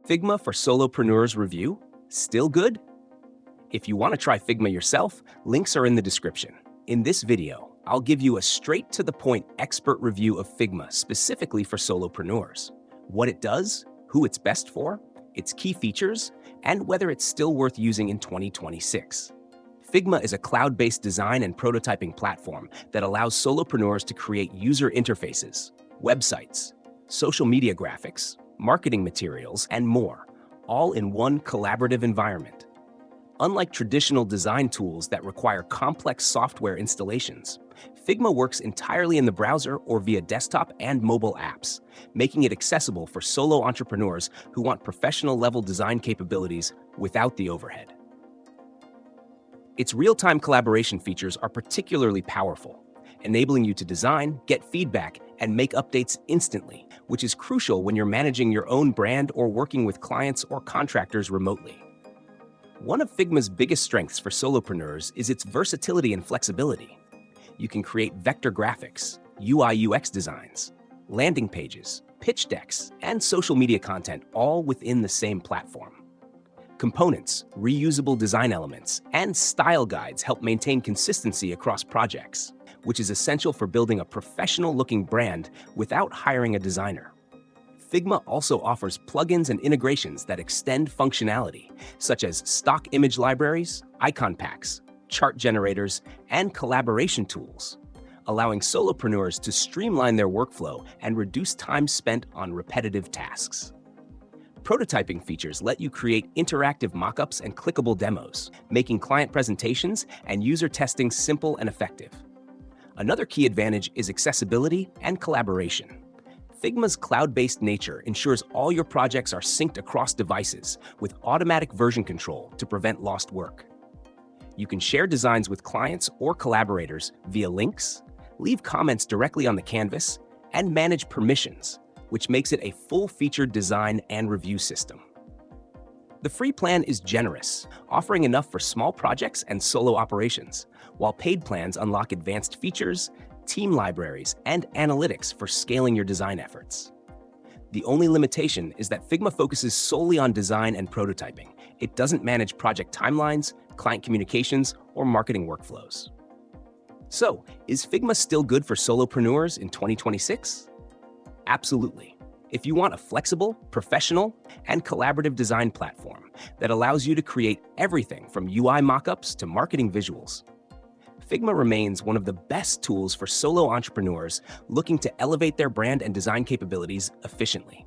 Figma for Solopreneurs review? Still good? If you want to try Figma yourself, links are in the description. In this video, I'll give you a straight-to-the-point expert review of Figma specifically for solopreneurs. What it does, who it's best for, its key features, and whether it's still worth using in 2026. Figma is a cloud-based design and prototyping platform that allows solopreneurs to create user interfaces, websites, social media graphics, marketing materials, and more, all in one collaborative environment. Unlike traditional design tools that require complex software installations, Figma works entirely in the browser or via desktop and mobile apps, making it accessible for solo entrepreneurs who want professional-level design capabilities without the overhead. Its real-time collaboration features are particularly powerful, enabling you to design, get feedback, and make updates instantly, which is crucial when you're managing your own brand or working with clients or contractors remotely. One of Figma's biggest strengths for solopreneurs is its versatility and flexibility. You can create vector graphics, UI/UX designs, landing pages, pitch decks, and social media content all within the same platform. Components, reusable design elements, and style guides help maintain consistency across projects, which is essential for building a professional-looking brand without hiring a designer. Figma also offers plugins and integrations that extend functionality, such as stock image libraries, icon packs, chart generators, and collaboration tools, allowing solopreneurs to streamline their workflow and reduce time spent on repetitive tasks. Prototyping features let you create interactive mockups and clickable demos, making client presentations and user testing simple and effective. Another key advantage is accessibility and collaboration. Figma's cloud-based nature ensures all your projects are synced across devices with automatic version control to prevent lost work. You can share designs with clients or collaborators via links, leave comments directly on the canvas, and manage permissions, which makes it a full-featured design and review system. The free plan is generous, offering enough for small projects and solo operations, while paid plans unlock advanced features, team libraries, and analytics for scaling your design efforts. The only limitation is that Figma focuses solely on design and prototyping. It doesn't manage project timelines, client communications, or marketing workflows. So, is Figma still good for solopreneurs in 2026? Absolutely. If you want a flexible, professional, and collaborative design platform that allows you to create everything from UI mockups to marketing visuals, Figma remains one of the best tools for solo entrepreneurs looking to elevate their brand and design capabilities efficiently.